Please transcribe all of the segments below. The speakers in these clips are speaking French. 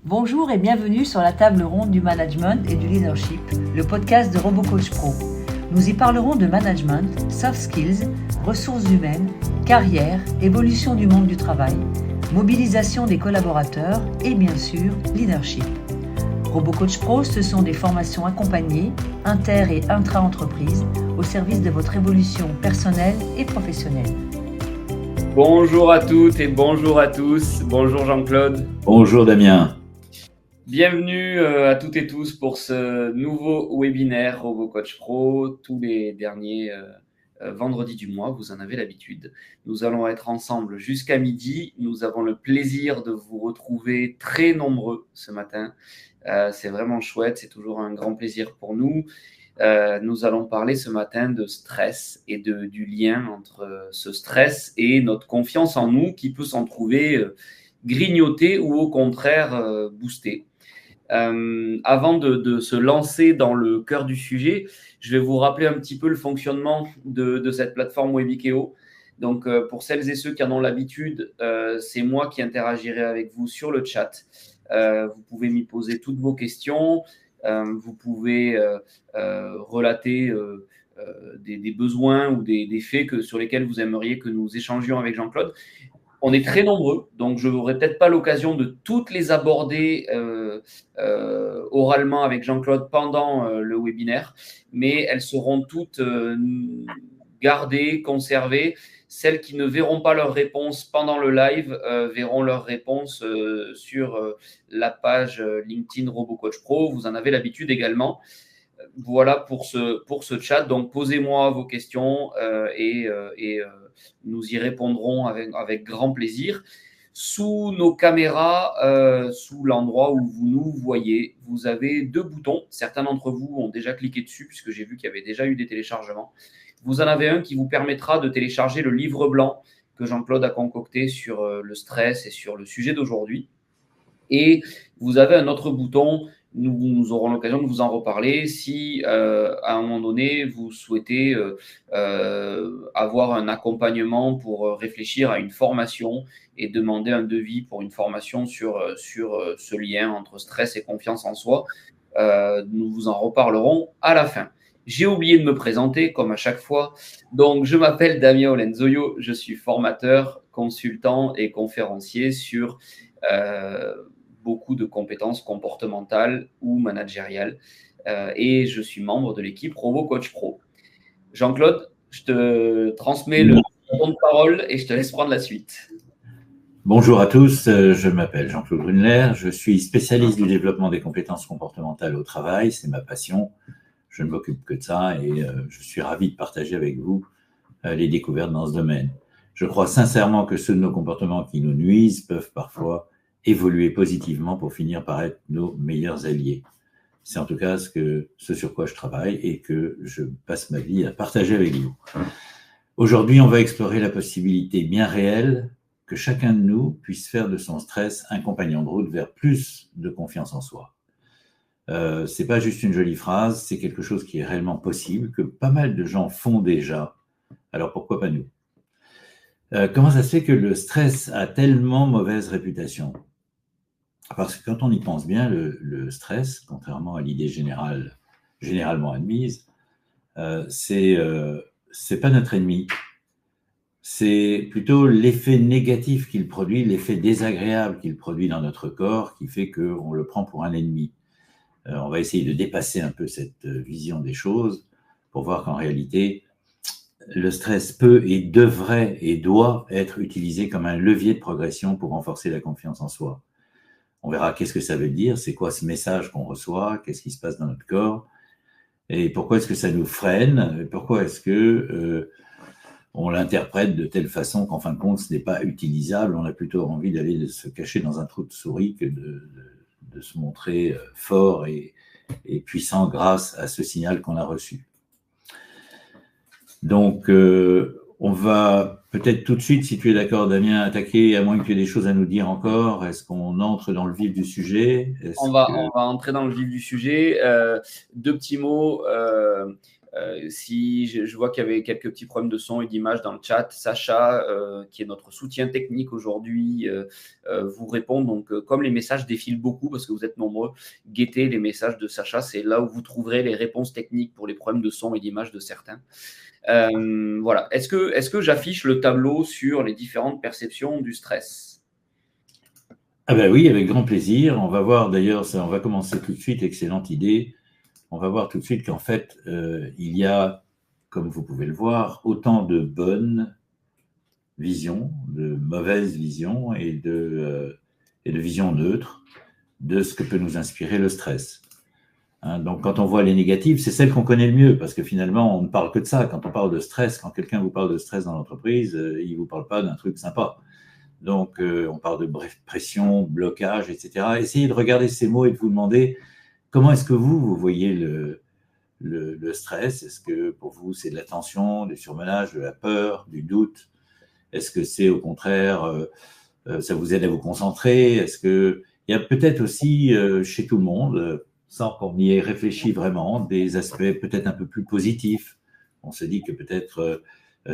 Bonjour et bienvenue sur la table ronde du management et du leadership, le podcast de RoboCoach Pro. Nous y parlerons de management, soft skills, ressources humaines, carrière, évolution du monde du travail, mobilisation des collaborateurs et bien sûr, leadership. RoboCoach Pro, ce sont des formations accompagnées, inter- et intra-entreprises, au service de votre évolution personnelle et professionnelle. Bonjour à toutes et bonjour à tous. Bonjour Jean-Claude. Bonjour Damien. Bienvenue à toutes et tous pour ce nouveau webinaire RoboCoach Pro. Tous les derniers vendredis du mois, vous en avez l'habitude. Nous allons être ensemble jusqu'à midi. Nous avons le plaisir de vous retrouver très nombreux ce matin. C'est vraiment chouette, c'est toujours un grand plaisir pour nous. Nous allons parler ce matin de stress et du lien entre ce stress et notre confiance en nous qui peut s'en trouver grignotée ou au contraire boostée. Avant de se lancer dans le cœur du sujet, je vais vous rappeler un petit peu le fonctionnement de cette plateforme Webikeo. Donc, pour celles et ceux qui en ont l'habitude, c'est moi qui interagirai avec vous sur le chat. Vous pouvez m'y poser toutes vos questions. Vous pouvez relater des besoins ou des faits sur lesquels vous aimeriez que nous échangions avec Jean-Claude. On est très nombreux, donc je n'aurai peut-être pas l'occasion de toutes les aborder oralement avec Jean-Claude pendant le webinaire, mais elles seront toutes gardées, conservées. Celles qui ne verront pas leurs réponses pendant le live verront leurs réponses sur la page LinkedIn RoboCoach Pro. Vous en avez l'habitude également. Voilà pour ce chat. Donc, posez-moi vos questions et nous y répondrons avec grand plaisir. Sous nos caméras, sous l'endroit où vous nous voyez, vous avez deux boutons. Certains d'entre vous ont déjà cliqué dessus puisque j'ai vu qu'il y avait déjà eu des téléchargements. Vous en avez un qui vous permettra de télécharger le livre blanc que Jean-Claude a concocté sur le stress et sur le sujet d'aujourd'hui. Et vous avez un autre bouton, nous aurons l'occasion de vous en reparler si à un moment donné vous souhaitez avoir un accompagnement pour réfléchir à une formation et demander un devis pour une formation sur ce lien entre stress et confiance en soi. Nous vous en reparlerons à la fin. J'ai oublié de me présenter, comme à chaque fois. Donc, je m'appelle Damien Olenzoyo, je suis formateur, consultant et conférencier sur beaucoup de compétences comportementales ou managériales. Et je suis membre de l'équipe RoboCoach Pro. Jean-Claude, je te transmets le temps de parole et je te laisse prendre la suite. Bonjour à tous, je m'appelle Jean-Claude Brunner, je suis spécialiste du développement des compétences comportementales au travail, c'est ma passion, je ne m'occupe que de ça et je suis ravi de partager avec vous les découvertes dans ce domaine. Je crois sincèrement que ceux de nos comportements qui nous nuisent peuvent parfois évoluer positivement pour finir par être nos meilleurs alliés. C'est en tout cas ce sur quoi je travaille et que je passe ma vie à partager avec vous. Aujourd'hui, on va explorer la possibilité bien réelle que chacun de nous puisse faire de son stress un compagnon de route vers plus de confiance en soi. C'est pas juste une jolie phrase, c'est quelque chose qui est réellement possible, que pas mal de gens font déjà. Alors pourquoi pas nous ? Comment ça se fait que le stress a tellement mauvaise réputation ? Parce que quand on y pense bien, le stress, contrairement à l'idée généralement admise, c'est pas notre ennemi. C'est plutôt l'effet négatif qu'il produit, l'effet désagréable qu'il produit dans notre corps qui fait qu'on le prend pour un ennemi. On va essayer de dépasser un peu cette vision des choses pour voir qu'en réalité, le stress peut et devrait et doit être utilisé comme un levier de progression pour renforcer la confiance en soi. On verra qu'est-ce que ça veut dire, c'est quoi ce message qu'on reçoit, qu'est-ce qui se passe dans notre corps, et pourquoi est-ce que ça nous freine, pourquoi est-ce que on l'interprète de telle façon qu'en fin de compte, ce n'est pas utilisable, on a plutôt envie d'aller se cacher dans un trou de souris que de se montrer fort et puissant grâce à ce signal qu'on a reçu. Donc, on va peut-être tout de suite, si tu es d'accord Damien, attaquer, à moins que tu aies des choses à nous dire encore. Est-ce qu'on entre dans le vif du sujet ? On va entrer dans le vif du sujet. Deux petits mots. Si je vois qu'il y avait quelques petits problèmes de son et d'image dans le chat, Sacha, qui est notre soutien technique aujourd'hui, vous répond. Donc, comme les messages défilent beaucoup, parce que vous êtes nombreux, guettez les messages de Sacha. C'est là où vous trouverez les réponses techniques pour les problèmes de son et d'image de certains. Voilà. Est-ce que j'affiche le tableau sur les différentes perceptions du stress? Ah ben oui, avec grand plaisir. On va voir d'ailleurs, on va commencer tout de suite, excellente idée. On va voir tout de suite qu'en fait, il y a, comme vous pouvez le voir, autant de bonnes visions, de mauvaises visions et de visions neutres de ce que peut nous inspirer le stress. Hein, donc, quand on voit les négatives, c'est celles qu'on connaît le mieux, parce que finalement, on ne parle que de ça. Quand on parle de stress, quand quelqu'un vous parle de stress dans l'entreprise, il ne vous parle pas d'un truc sympa. Donc, on parle de pression, blocage, etc. Essayez de regarder ces mots et de vous demander comment est-ce que vous voyez le stress. Est-ce que pour vous, c'est de la tension, du surmenage, de la peur, du doute? Est-ce que c'est au contraire, ça vous aide à vous concentrer? Est-ce qu'il y a peut-être aussi chez tout le monde, sans qu'on y ait réfléchi vraiment, des aspects peut-être un peu plus positifs? On se dit que peut-être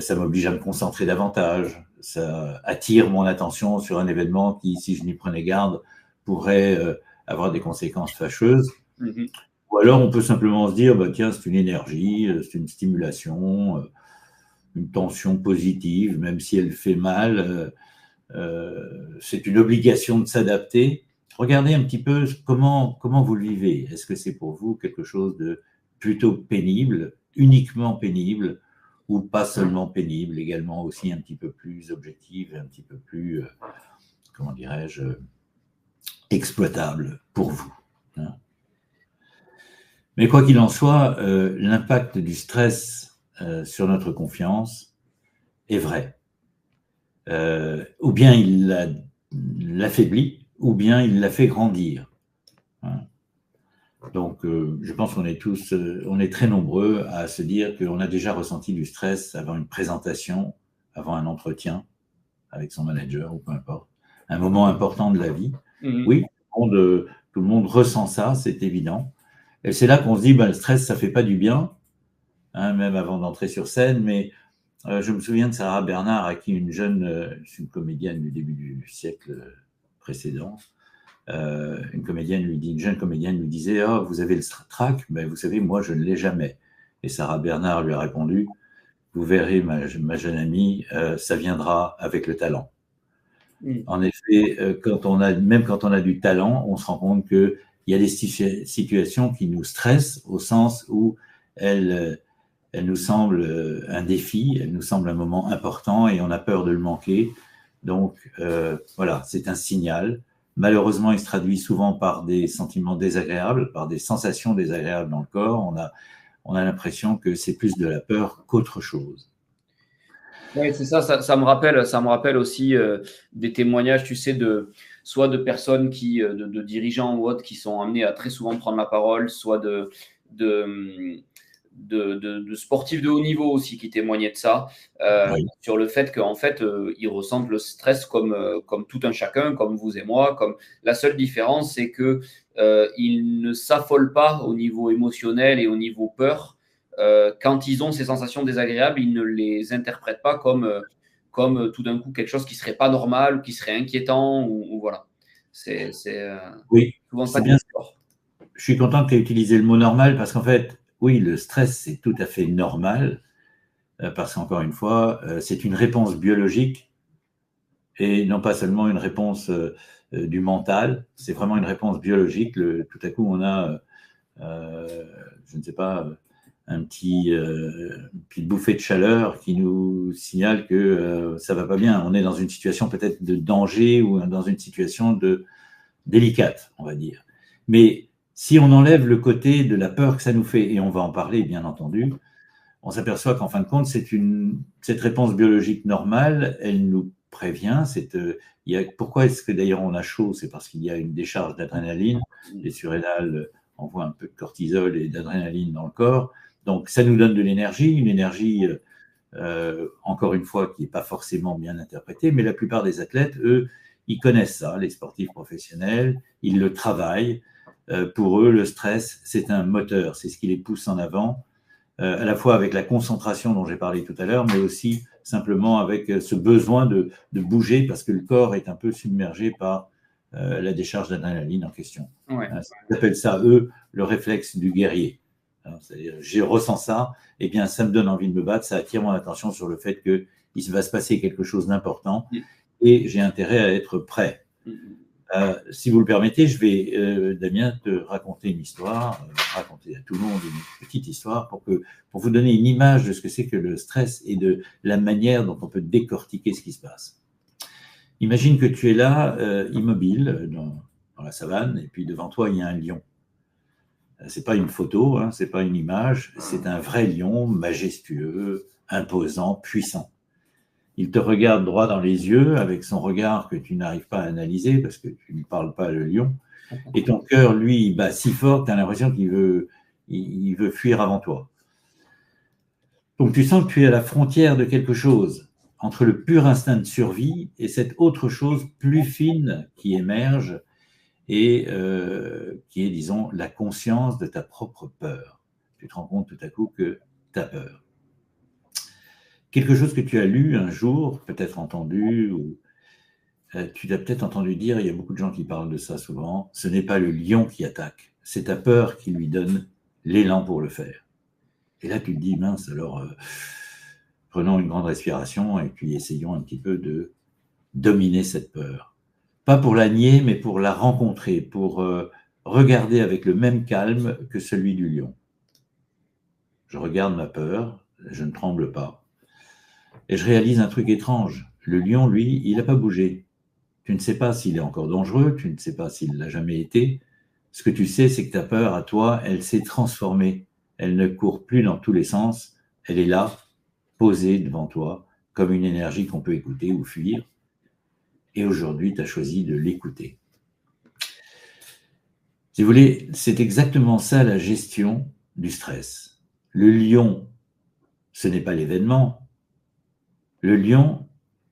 ça m'oblige à me concentrer davantage, ça attire mon attention sur un événement qui, si je n'y prenais garde, pourrait avoir des conséquences fâcheuses. Mm-hmm. Ou alors on peut simplement se dire, bah, tiens, c'est une énergie, c'est une stimulation, une tension positive, même si elle fait mal, c'est une obligation de s'adapter. Regardez un petit peu comment vous le vivez. Est-ce que c'est pour vous quelque chose de plutôt pénible, uniquement pénible, ou pas seulement pénible, également aussi un petit peu plus objectif, un petit peu plus, comment dirais-je, exploitable pour vous, hein. Mais quoi qu'il en soit, l'impact du stress sur notre confiance est vrai. Ou bien il l'affaiblit, ou bien il la fait grandir, hein. Donc, je pense qu'on est tous, on est très nombreux à se dire qu'on a déjà ressenti du stress avant une présentation, avant un entretien avec son manager ou peu importe, un moment important de la vie. Mmh. Oui, tout le monde ressent ça, c'est évident. Et c'est là qu'on se dit, ben, le stress, ça fait pas du bien, hein, même avant d'entrer sur scène. Mais je me souviens de Sarah Bernard, à qui une comédienne du début du siècle précédent, une jeune comédienne lui disait, oh, vous avez le trac, mais vous savez, moi, je ne l'ai jamais. Et Sarah Bernard lui a répondu, vous verrez, ma jeune amie, ça viendra avec le talent. Mm. En effet, même quand on a du talent, on se rend compte qu'il y a des situations qui nous stressent au sens où elles nous semblent un défi, elles nous semblent un moment important et on a peur de le manquer. Donc, voilà, c'est un signal. Malheureusement, il se traduit souvent par des sentiments désagréables, par des sensations désagréables dans le corps. On a l'impression que c'est plus de la peur qu'autre chose. Oui, c'est ça me rappelle aussi des témoignages, tu sais, soit de personnes de dirigeants ou autres qui sont amenés à très souvent prendre la parole, soit de sportifs de haut niveau aussi qui témoignaient de ça, oui. Sur le fait qu'en fait, ils ressentent le stress comme tout un chacun, comme vous et moi. La seule différence, c'est qu'ils ne s'affolent pas au niveau émotionnel et au niveau peur. Quand ils ont ces sensations désagréables, ils ne les interprètent pas comme tout d'un coup quelque chose qui ne serait pas normal ou qui serait inquiétant. Ou voilà. Oui, souvent c'est bien. Je suis content que tu aies utilisé le mot normal parce qu'en fait, oui, le stress, c'est tout à fait normal parce qu'encore une fois, c'est une réponse biologique et non pas seulement une réponse du mental. C'est vraiment une réponse biologique. Tout à coup, on a, je ne sais pas, une petite bouffée de chaleur qui nous signale que ça va pas bien. On est dans une situation peut-être de danger ou dans une situation délicate, on va dire. Mais si on enlève le côté de la peur que ça nous fait, et on va en parler bien entendu, on s'aperçoit qu'en fin de compte, cette réponse biologique normale, elle nous prévient. Pourquoi est-ce que d'ailleurs on a chaud? C'est parce qu'il y a une décharge d'adrénaline. Les surrénales envoient un peu de cortisol et d'adrénaline dans le corps. Donc ça nous donne de l'énergie, une énergie, encore une fois, qui n'est pas forcément bien interprétée, mais la plupart des athlètes, eux, ils connaissent ça, les sportifs professionnels, ils le travaillent. Pour eux, le stress, c'est un moteur, c'est ce qui les pousse en avant. à la fois avec la concentration dont j'ai parlé tout à l'heure, mais aussi simplement avec ce besoin de bouger parce que le corps est un peu submergé par la décharge d'adrénaline en question. Ouais. Ils appellent ça, eux, le réflexe du guerrier. C'est-à-dire, je ressens ça, et bien ça me donne envie de me battre, ça attire mon attention sur le fait qu'il va se passer quelque chose d'important et j'ai intérêt à être prêt. Si vous le permettez, je vais, Damien, te raconter une histoire, raconter à tout le monde une petite histoire pour vous donner une image de ce que c'est que le stress et de la manière dont on peut décortiquer ce qui se passe. Imagine que tu es là, immobile, dans la savane, et puis devant toi, il y a un lion. C'est pas une photo, hein, c'est pas une image, c'est un vrai lion majestueux, imposant, puissant. Il te regarde droit dans les yeux avec son regard que tu n'arrives pas à analyser parce que tu ne parles pas le lion. Et ton cœur, lui, il bat si fort que tu as l'impression qu'il veut fuir avant toi. Donc tu sens que tu es à la frontière de quelque chose entre le pur instinct de survie et cette autre chose plus fine qui émerge et qui est, disons, la conscience de ta propre peur. Tu te rends compte tout à coup que tu as peur. Quelque chose que tu as lu un jour, peut-être entendu, ou tu as peut-être entendu dire, il y a beaucoup de gens qui parlent de ça souvent, ce n'est pas le lion qui attaque, c'est ta peur qui lui donne l'élan pour le faire. Et là, tu te dis, mince, alors prenons une grande respiration et puis essayons un petit peu de dominer cette peur. Pas pour la nier, mais pour la rencontrer, pour regarder avec le même calme que celui du lion. Je regarde ma peur, je ne tremble pas. Et je réalise un truc étrange. Le lion, lui, il n'a pas bougé. Tu ne sais pas s'il est encore dangereux, tu ne sais pas s'il ne l'a jamais été. Ce que tu sais, c'est que ta peur, à toi, elle s'est transformée. Elle ne court plus dans tous les sens. Elle est là, posée devant toi, comme une énergie qu'on peut écouter ou fuir. Et aujourd'hui, tu as choisi de l'écouter. Si vous voulez, c'est exactement ça la gestion du stress. Le lion, ce n'est pas l'événement. Le lion,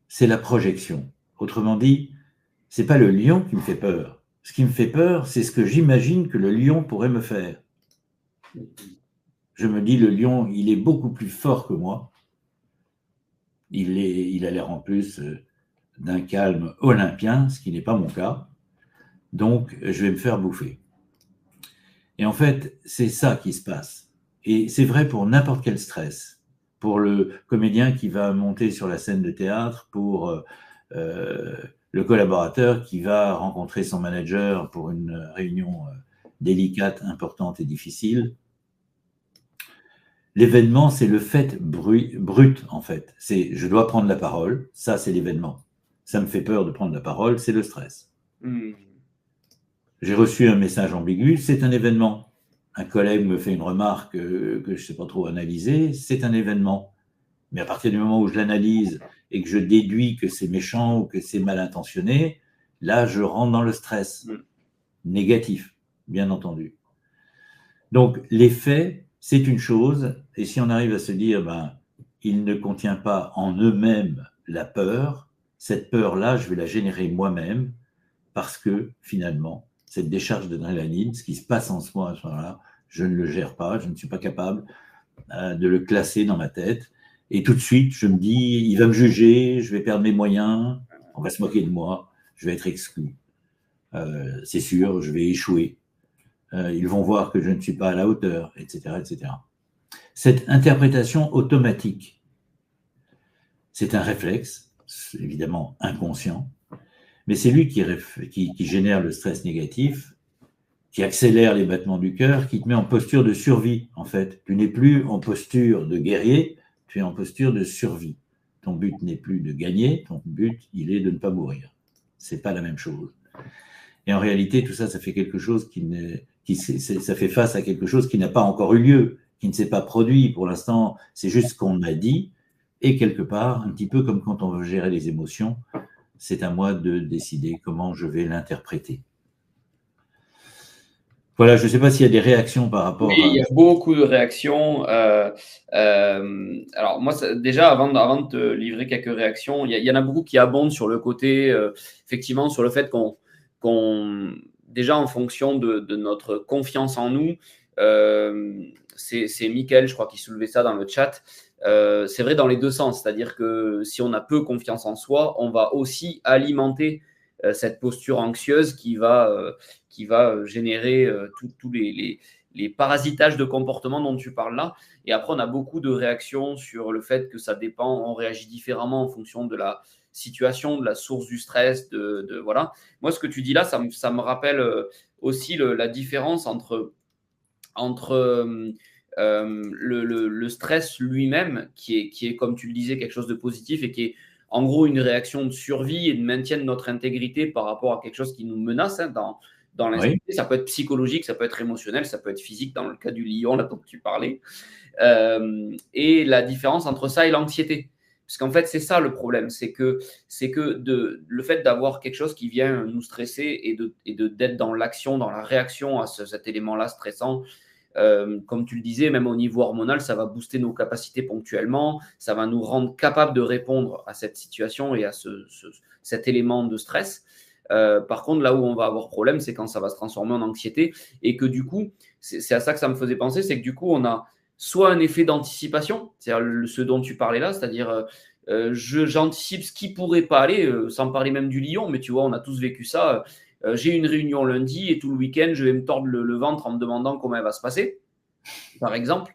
c'est la projection. Autrement dit, c'est pas le lion qui me fait peur. Ce qui me fait peur, c'est ce que j'imagine que le lion pourrait me faire. Je me dis, le lion, il est beaucoup plus fort que moi. Il a l'air en plus d'un calme olympien, ce qui n'est pas mon cas. Donc, je vais me faire bouffer. Et en fait, c'est ça qui se passe. Et c'est vrai pour n'importe quel stress. Pour le comédien qui va monter sur la scène de théâtre, pour le collaborateur qui va rencontrer son manager pour une réunion délicate, importante et difficile. L'événement, c'est le fait brut, en fait. C'est je dois prendre la parole, ça c'est l'événement. Ça me fait peur de prendre la parole, c'est le stress. J'ai reçu un message ambigu, c'est un événement. Un collègue me fait une remarque que je ne sais pas trop analyser, c'est un événement. Mais à partir du moment où je l'analyse et que je déduis que c'est méchant ou que c'est mal intentionné, là, je rentre dans le stress. Négatif, bien entendu. Donc, les faits, c'est une chose, et si on arrive à se dire, il ne contient pas en eux-mêmes la peur, cette peur-là, je vais la générer moi-même, parce que, finalement, cette décharge d'adrénaline, ce qui se passe en soi à ce moment-là, je ne le gère pas, je ne suis pas capable de le classer dans ma tête. Et tout de suite, je me dis, il va me juger, je vais perdre mes moyens, on va se moquer de moi, je vais être exclu. C'est sûr, je vais échouer. Ils vont voir que je ne suis pas à la hauteur, etc., etc. Cette interprétation automatique, c'est un réflexe, évidemment inconscient, mais c'est lui qui génère le stress négatif, qui accélère les battements du cœur, qui te met en posture de survie, en fait. Tu n'es plus en posture de guerrier, tu es en posture de survie. Ton but n'est plus de gagner, ton but, il est de ne pas mourir. C'est pas la même chose. Et en réalité, tout ça, ça fait quelque chose ça fait face à quelque chose qui n'a pas encore eu lieu, qui ne s'est pas produit. Pour l'instant, c'est juste ce qu'on m'a dit. Et quelque part, un petit peu comme quand on veut gérer les émotions, c'est à moi de décider comment je vais l'interpréter. Voilà, je ne sais pas s'il y a des réactions par rapport à… Oui, il y a beaucoup de réactions. Alors, moi, déjà, avant de te livrer quelques réactions, il y en a beaucoup qui abondent sur le côté, effectivement, sur le fait qu'on déjà, en fonction de notre confiance en nous, c'est Mickaël, je crois, qui soulevait ça dans le chat. C'est vrai dans les deux sens, c'est-à-dire que si on a peu confiance en soi, on va aussi alimenter cette posture anxieuse qui va générer tous les parasitages de comportement dont tu parles là. Et après, on a beaucoup de réactions sur le fait que ça dépend, on réagit différemment en fonction de la situation, de la source du stress, voilà. Moi, ce que tu dis là, ça me rappelle aussi la différence entre le stress lui-même, qui est, comme tu le disais, quelque chose de positif et qui est en gros une réaction de survie et de maintien de notre intégrité par rapport à quelque chose qui nous menace dans l'instant. Oui. Ça peut être psychologique, ça peut être émotionnel, ça peut être physique dans le cas du lion là dont tu parlais. Et la différence entre ça et l'anxiété. Parce qu'en fait, c'est ça le problème, c'est que le fait d'avoir quelque chose qui vient nous stresser et d'être dans l'action, dans la réaction à cet élément-là stressant, comme tu le disais, même au niveau hormonal, ça va booster nos capacités ponctuellement, ça va nous rendre capables de répondre à cette situation et à cet élément de stress. Par contre, là où on va avoir problème, c'est quand ça va se transformer en anxiété et que du coup, c'est à ça que ça me faisait penser, c'est que du coup, on a soit un effet d'anticipation, c'est-à-dire ce dont tu parlais là, c'est-à-dire j'anticipe ce qui pourrait pas aller, sans parler même du lion, mais tu vois, on a tous vécu ça. J'ai une réunion lundi et tout le week-end, je vais me tordre le ventre en me demandant comment elle va se passer, par exemple.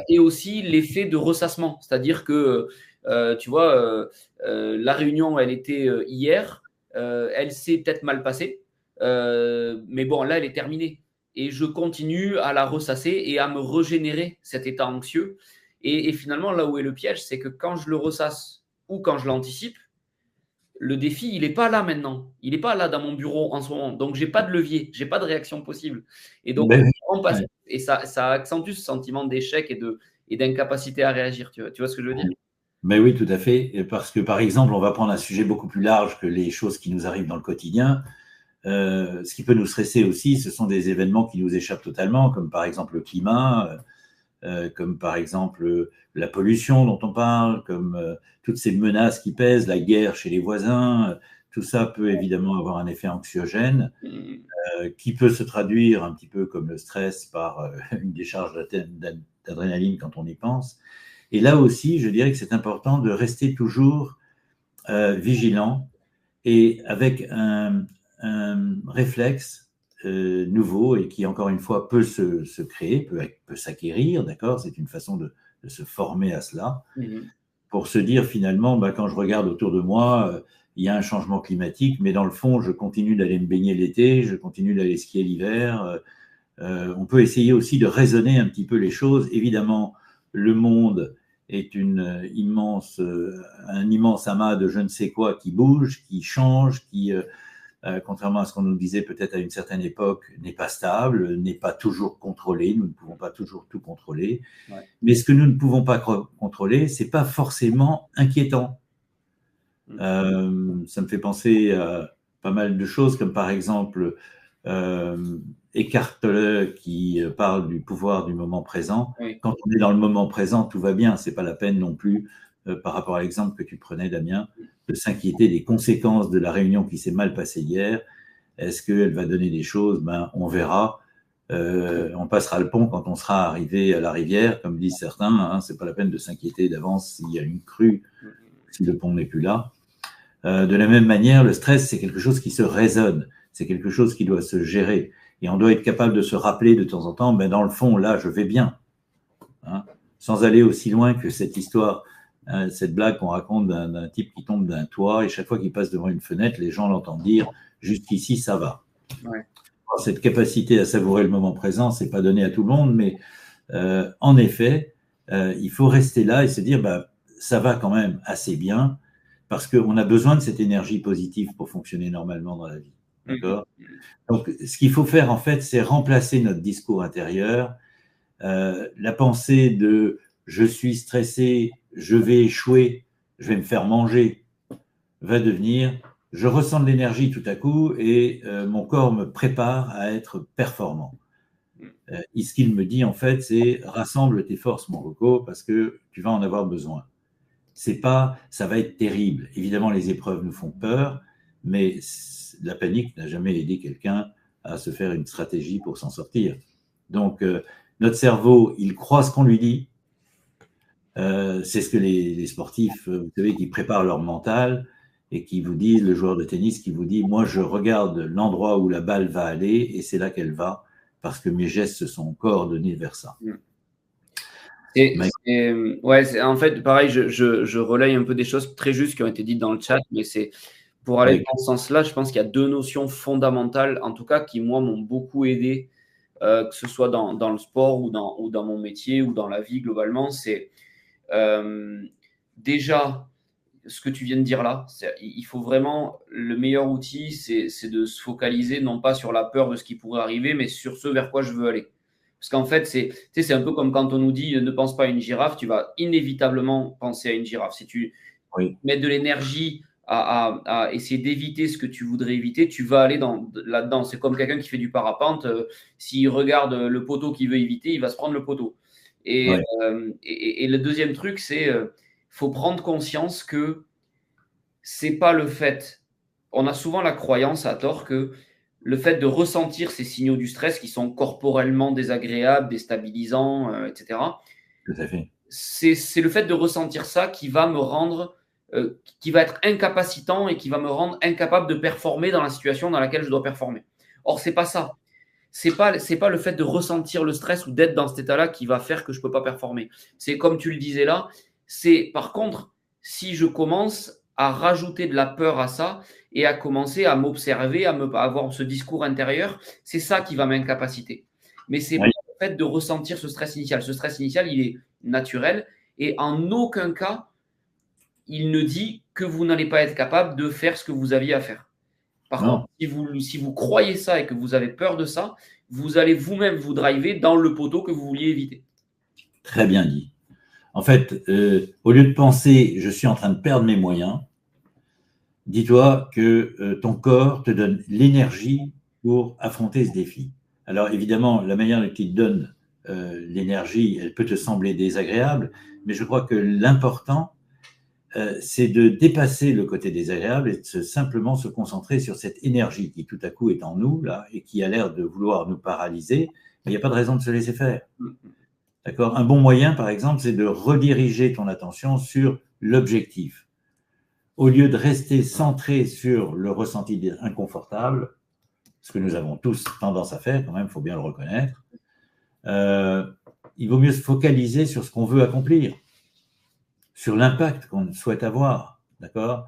Et aussi l'effet de ressassement, c'est-à-dire que, tu vois, la réunion, elle était hier, elle s'est peut-être mal passée, mais bon, là, elle est terminée. Et je continue à la ressasser et à me régénérer cet état anxieux. Et finalement, là où est le piège, c'est que quand je le ressasse ou quand je l'anticipe, le défi, il n'est pas là maintenant. Il n'est pas là dans mon bureau en ce moment. Donc, je n'ai pas de levier, je n'ai pas de réaction possible. Et donc, on passe. Et ça accentue ce sentiment d'échec et d'incapacité à réagir. Tu vois ce que je veux dire? Mais oui, tout à fait. Parce que, par exemple, on va prendre un sujet beaucoup plus large que les choses qui nous arrivent dans le quotidien. Ce qui peut nous stresser aussi, ce sont des événements qui nous échappent totalement, comme par exemple le climat, comme par exemple la pollution dont on parle, comme toutes ces menaces qui pèsent, la guerre chez les voisins. Tout ça peut évidemment avoir un effet anxiogène qui peut se traduire un petit peu comme le stress par une décharge d'adrénaline quand on y pense. Et là aussi, je dirais que c'est important de rester toujours vigilant et avec un réflexe nouveau et qui, encore une fois, peut se créer, peut s'acquérir, d'accord? C'est une façon de se former à cela, pour se dire finalement, quand je regarde autour de moi, il y a un changement climatique, mais dans le fond, je continue d'aller me baigner l'été, je continue d'aller skier l'hiver. On peut essayer aussi de raisonner un petit peu les choses. Évidemment, le monde est un immense amas de je ne sais quoi qui bouge, qui change, qui, contrairement à ce qu'on nous disait peut-être à une certaine époque, n'est pas stable, n'est pas toujours contrôlé. Nous ne pouvons pas toujours tout contrôler. Ouais. Mais ce que nous ne pouvons pas contrôler, ce n'est pas forcément inquiétant. Ça me fait penser à pas mal de choses, comme par exemple Eckhart Tolle qui parle du pouvoir du moment présent. Oui. Quand on est dans le moment présent, tout va bien. C'est pas la peine non plus, par rapport à l'exemple que tu prenais, Damien, de s'inquiéter des conséquences de la réunion qui s'est mal passée hier. Est-ce qu'elle va donner des choses? On verra. On passera le pont quand on sera arrivé à la rivière, comme disent certains. Hein, c'est pas la peine de s'inquiéter d'avance s'il y a une crue, si le pont n'est plus là. De la même manière, le stress, c'est quelque chose qui se raisonne. C'est quelque chose qui doit se gérer. Et on doit être capable de se rappeler de temps en temps, dans le fond, là, je vais bien. Hein, sans aller aussi loin que cette histoire, cette blague qu'on raconte d'un type qui tombe d'un toit et chaque fois qu'il passe devant une fenêtre, les gens l'entendent dire « jusqu'ici, ça va ». Ouais. Cette capacité à savourer le moment présent, c'est pas donné à tout le monde, mais en effet, il faut rester là et se dire ça va quand même assez bien parce qu'on a besoin de cette énergie positive pour fonctionner normalement dans la vie. D'accord ? Donc, ce qu'il faut faire, en fait, c'est remplacer notre discours intérieur. La pensée de « je suis stressé, je vais échouer, je vais me faire manger » va devenir « je ressens de l'énergie tout à coup et mon corps me prépare à être performant ». Et ce qu'il me dit, en fait, c'est « rassemble tes forces, mon coco, parce que tu vas en avoir besoin ». C'est pas « ça va être terrible ». Évidemment, les épreuves nous font peur, mais la panique n'a jamais aidé quelqu'un à se faire une stratégie pour s'en sortir. Donc, notre cerveau, il croit ce qu'on lui dit. C'est ce que les sportifs, vous savez, qui préparent leur mental et qui vous disent, le joueur de tennis qui vous dit, moi, je regarde l'endroit où la balle va aller et c'est là qu'elle va parce que mes gestes se sont coordonnés vers ça. En fait, pareil, je relaye un peu des choses très justes qui ont été dites dans le chat, mais c'est pour aller dans ce sens-là, je pense qu'il y a deux notions fondamentales, en tout cas, qui, moi, m'ont beaucoup aidé, que ce soit dans le sport ou dans mon métier ou dans la vie globalement. C'est déjà ce que tu viens de dire là. Il faut vraiment, le meilleur outil, c'est de se focaliser non pas sur la peur de ce qui pourrait arriver, mais sur ce vers quoi je veux aller. Parce qu'en fait, c'est un peu comme quand on nous dit ne pense pas à une girafe, tu vas inévitablement penser à une girafe. Si tu mets de l'énergie à essayer d'éviter ce que tu voudrais éviter, tu vas aller là-dedans. C'est comme quelqu'un qui fait du parapente. S'il regarde le poteau qu'il veut éviter, il va se prendre le poteau. Et le deuxième truc, c'est faut prendre conscience que c'est pas le fait. On a souvent la croyance à tort que le fait de ressentir ces signaux du stress qui sont corporellement désagréables, déstabilisants, etc. Tout à fait. C'est le fait de ressentir ça qui va me rendre, qui va être incapacitant et qui va me rendre incapable de performer dans la situation dans laquelle je dois performer. Or, c'est pas ça. C'est pas le fait de ressentir le stress ou d'être dans cet état-là qui va faire que je peux pas performer. C'est comme tu le disais là. C'est par contre, si je commence à rajouter de la peur à ça et à commencer à m'observer, à avoir ce discours intérieur, c'est ça qui va m'incapaciter. Mais c'est pas le fait de ressentir ce stress initial. Ce stress initial, il est naturel et en aucun cas, il ne dit que vous n'allez pas être capable de faire ce que vous aviez à faire. Par contre, si vous croyez ça et que vous avez peur de ça, vous allez vous-même vous driver dans le poteau que vous vouliez éviter. Très bien dit. En fait, au lieu de penser « je suis en train de perdre mes moyens », dis-toi que ton corps te donne l'énergie pour affronter ce défi. Alors évidemment, la manière dont il te donne l'énergie, elle peut te sembler désagréable, mais je crois que l'important, c'est de dépasser le côté désagréable et de simplement se concentrer sur cette énergie qui tout à coup est en nous là, et qui a l'air de vouloir nous paralyser, mais il n'y a pas de raison de se laisser faire. D'accord ? Un bon moyen, par exemple, c'est de rediriger ton attention sur l'objectif. Au lieu de rester centré sur le ressenti inconfortable, ce que nous avons tous tendance à faire, quand même, il faut bien le reconnaître, il vaut mieux se focaliser sur ce qu'on veut accomplir, sur l'impact qu'on souhaite avoir. D'accord ?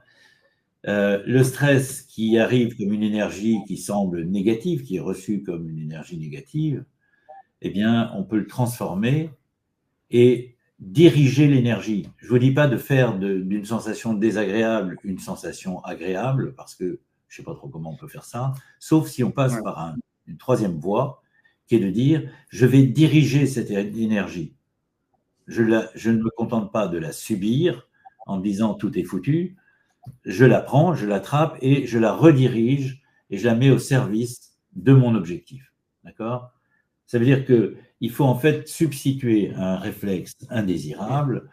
Le stress qui arrive comme une énergie qui semble négative, qui est reçue comme une énergie négative, eh bien, on peut le transformer et diriger l'énergie. Je ne vous dis pas de faire d'une sensation désagréable une sensation agréable, parce que je ne sais pas trop comment on peut faire ça, sauf si on passe par une troisième voie, qui est de dire, je vais diriger cette énergie. Je ne me contente pas de la subir en disant tout est foutu, je la prends, je l'attrape et je la redirige et je la mets au service de mon objectif. D'accord ? Ça veut dire qu'il faut en fait substituer un réflexe indésirable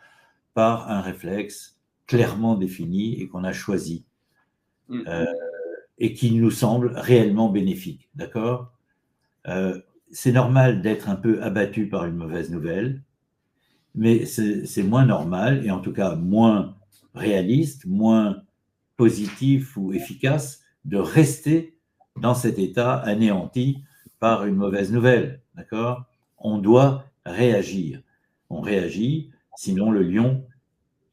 par un réflexe clairement défini et qu'on a choisi et qui nous semble réellement bénéfique. D'accord ? C'est normal d'être un peu abattu par une mauvaise nouvelle, mais c'est moins normal et en tout cas moins réaliste, moins positif ou efficace de rester dans cet état anéanti par une mauvaise nouvelle. D'accord ? On doit réagir. On réagit, sinon le lion,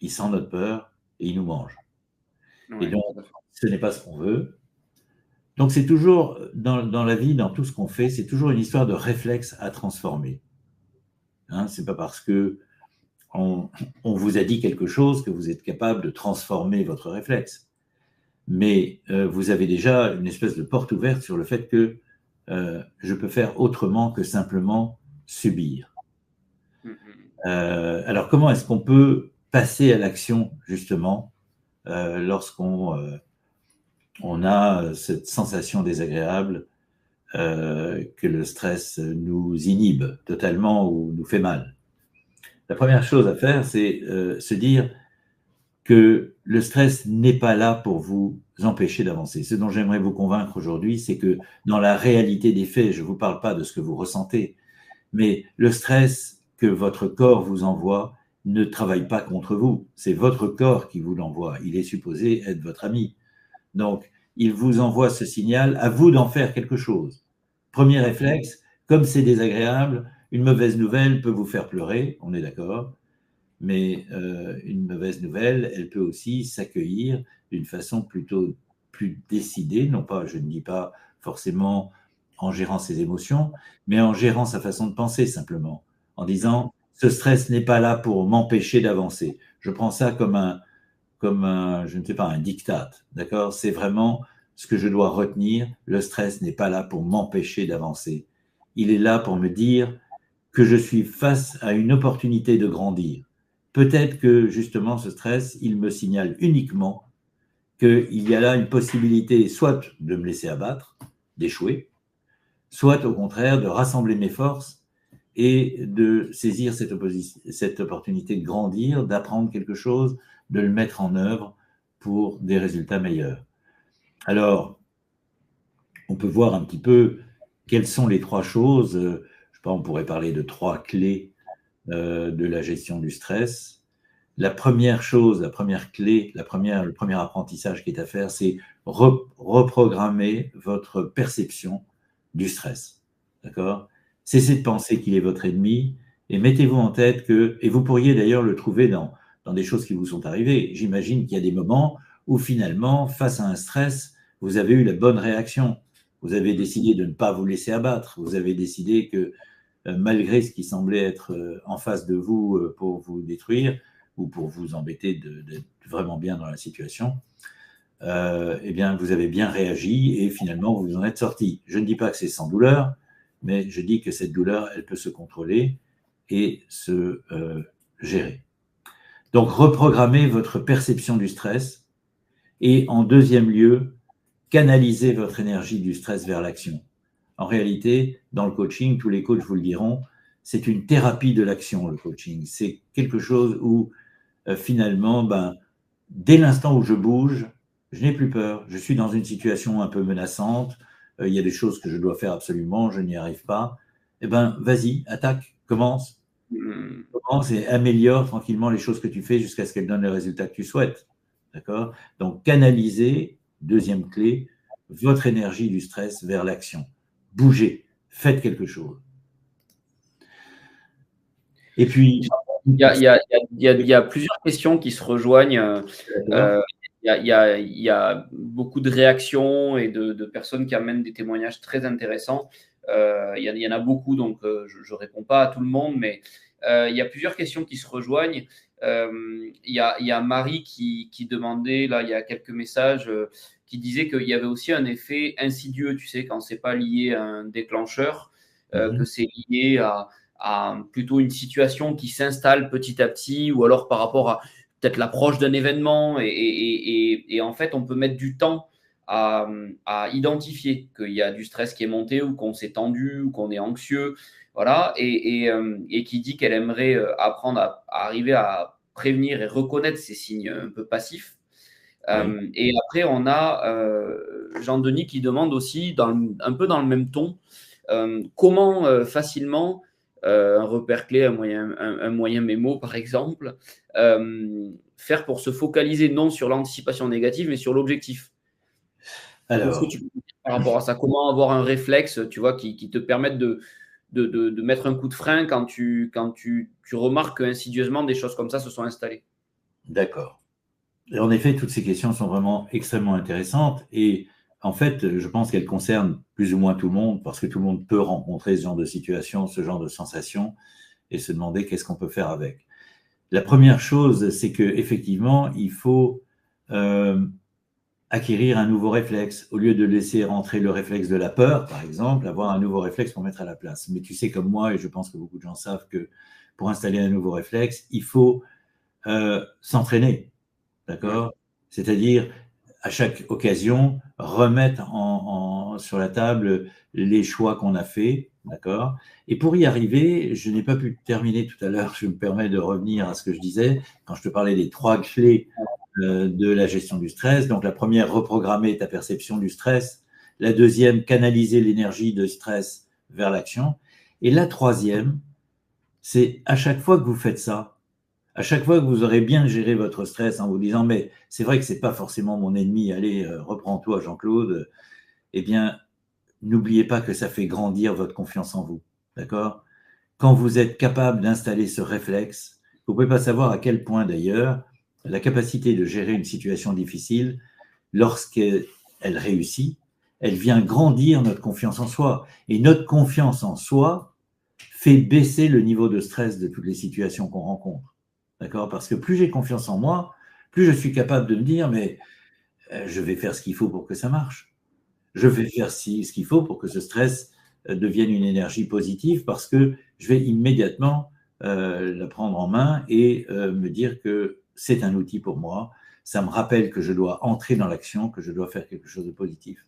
il sent notre peur et il nous mange. Et donc, ce n'est pas ce qu'on veut. Donc, c'est toujours, dans la vie, dans tout ce qu'on fait, c'est toujours une histoire de réflexe à transformer. Hein, c'est pas parce que on vous a dit quelque chose que vous êtes capable de transformer votre réflexe. Mais vous avez déjà une espèce de porte ouverte sur le fait que je peux faire autrement que simplement subir. Alors, comment est-ce qu'on peut passer à l'action, justement, lorsqu'on a cette sensation désagréable que le stress nous inhibe totalement ou nous fait mal? La première chose à faire, c'est se dire que le stress n'est pas là pour vous empêcher d'avancer. Ce dont j'aimerais vous convaincre aujourd'hui, c'est que dans la réalité des faits, je ne vous parle pas de ce que vous ressentez, Mais le stress que votre corps vous envoie ne travaille pas contre vous. C'est votre corps qui vous l'envoie. Il est supposé être votre ami. Donc, il vous envoie ce signal, à vous d'en faire quelque chose. Premier réflexe, comme c'est désagréable, une mauvaise nouvelle peut vous faire pleurer, on est d'accord, mais une mauvaise nouvelle, elle peut aussi s'accueillir d'une façon plutôt plus décidée, non pas, je ne dis pas forcément en gérant ses émotions, mais en gérant sa façon de penser simplement, en disant ce stress n'est pas là pour m'empêcher d'avancer. Je prends ça comme un, je ne sais pas, un diktat, d'accord? C'est vraiment ce que je dois retenir. Le stress n'est pas là pour m'empêcher d'avancer. Il est là pour me dire que je suis face à une opportunité de grandir. Peut-être que justement ce stress, il me signale uniquement qu'il y a là une possibilité soit de me laisser abattre, d'échouer, soit au contraire de rassembler mes forces et de saisir cette opportunité de grandir, d'apprendre quelque chose, de le mettre en œuvre pour des résultats meilleurs. Alors, on peut voir un petit peu quelles sont les trois choses. Je ne sais pas, on pourrait parler de trois clés de la gestion du stress. La première chose, la première clé, le premier apprentissage qui est à faire, c'est reprogrammer votre perception du stress. D'accord ? Cessez de penser qu'il est votre ennemi et mettez-vous en tête que, et vous pourriez d'ailleurs le trouver dans des choses qui vous sont arrivées. J'imagine qu'il y a des moments où finalement, face à un stress, vous avez eu la bonne réaction. Vous avez décidé de ne pas vous laisser abattre. Vous avez décidé que malgré ce qui semblait être en face de vous pour vous détruire ou pour vous embêter d'être vraiment bien dans la situation, eh bien, vous avez bien réagi et finalement, vous en êtes sorti. Je ne dis pas que c'est sans douleur, mais je dis que cette douleur, elle peut se contrôler et se gérer. Donc, reprogrammez votre perception du stress et en deuxième lieu, canalisez votre énergie du stress vers l'action. En réalité, dans le coaching, tous les coachs vous le diront, c'est une thérapie de l'action, le coaching. C'est quelque chose où, finalement, dès l'instant où je bouge, je n'ai plus peur. Je suis dans une situation un peu menaçante. Il y a des choses que je dois faire absolument, je n'y arrive pas. Eh bien, vas-y, attaque, commence. Commence et améliore tranquillement les choses que tu fais jusqu'à ce qu'elles donnent les résultats que tu souhaites. D'accord ? Donc, canalisez, deuxième clé, votre énergie du stress vers l'action. Bougez, faites quelque chose. Et puis... Il y a plusieurs questions qui se rejoignent. Il y a beaucoup de réactions et de personnes qui amènent des témoignages très intéressants. Il y en a beaucoup, donc je ne réponds pas à tout le monde, mais il y a plusieurs questions qui se rejoignent. Il y a Marie qui demandait, là, il y a quelques messages, qui disait qu'il y avait aussi un effet insidieux, tu sais, quand ce n'est pas lié à un déclencheur, que c'est lié à plutôt une situation qui s'installe petit à petit, ou alors par rapport à peut-être l'approche d'un événement, et en fait, on peut mettre du temps à identifier qu'il y a du stress qui est monté, ou qu'on s'est tendu, ou qu'on est anxieux, voilà, et qui dit qu'elle aimerait apprendre à arriver à prévenir et reconnaître ces signes un peu passifs. Oui. Et après, on a Jean-Denis qui demande aussi, un peu dans le même ton, comment facilement, un repère clé, un moyen mémo par exemple, faire pour se focaliser non sur l'anticipation négative, mais sur l'objectif. Alors, est-ce que tu peux dire par rapport à ça, comment avoir un réflexe, tu vois, qui te permette de mettre un coup de frein quand tu remarques insidieusement des choses comme ça se sont installées? D'accord. Et en effet, toutes ces questions sont vraiment extrêmement intéressantes et en fait, je pense qu'elles concernent plus ou moins tout le monde parce que tout le monde peut rencontrer ce genre de situation, ce genre de sensation et se demander qu'est-ce qu'on peut faire avec. La première chose, c'est qu'effectivement, il faut acquérir un nouveau réflexe. Au lieu de laisser rentrer le réflexe de la peur, par exemple, avoir un nouveau réflexe pour mettre à la place. Mais tu sais comme moi, et je pense que beaucoup de gens savent que pour installer un nouveau réflexe, il faut s'entraîner. D'accord ? C'est-à-dire, à chaque occasion, remettre sur la table les choix qu'on a faits, d'accord ? Et pour y arriver, je n'ai pas pu terminer tout à l'heure, je me permets de revenir à ce que je disais, quand je te parlais des trois clés de la gestion du stress. Donc, la première, reprogrammer ta perception du stress. La deuxième, canaliser l'énergie de stress vers l'action. Et la troisième, c'est à chaque fois que vous faites ça, à chaque fois que vous aurez bien géré votre stress en vous disant « mais c'est vrai que ce n'est pas forcément mon ennemi, allez, reprends-toi Jean-Claude », eh bien, n'oubliez pas que ça fait grandir votre confiance en vous, d'accord ? Quand vous êtes capable d'installer ce réflexe, vous ne pouvez pas savoir à quel point d'ailleurs la capacité de gérer une situation difficile, lorsqu'elle réussit, elle vient grandir notre confiance en soi. Et notre confiance en soi fait baisser le niveau de stress de toutes les situations qu'on rencontre. D'accord ? Parce que plus j'ai confiance en moi, plus je suis capable de me dire, mais je vais faire ce qu'il faut pour que ça marche. Je vais faire ce qu'il faut pour que ce stress devienne une énergie positive parce que je vais immédiatement la prendre en main et me dire que c'est un outil pour moi. Ça me rappelle que je dois entrer dans l'action, que je dois faire quelque chose de positif.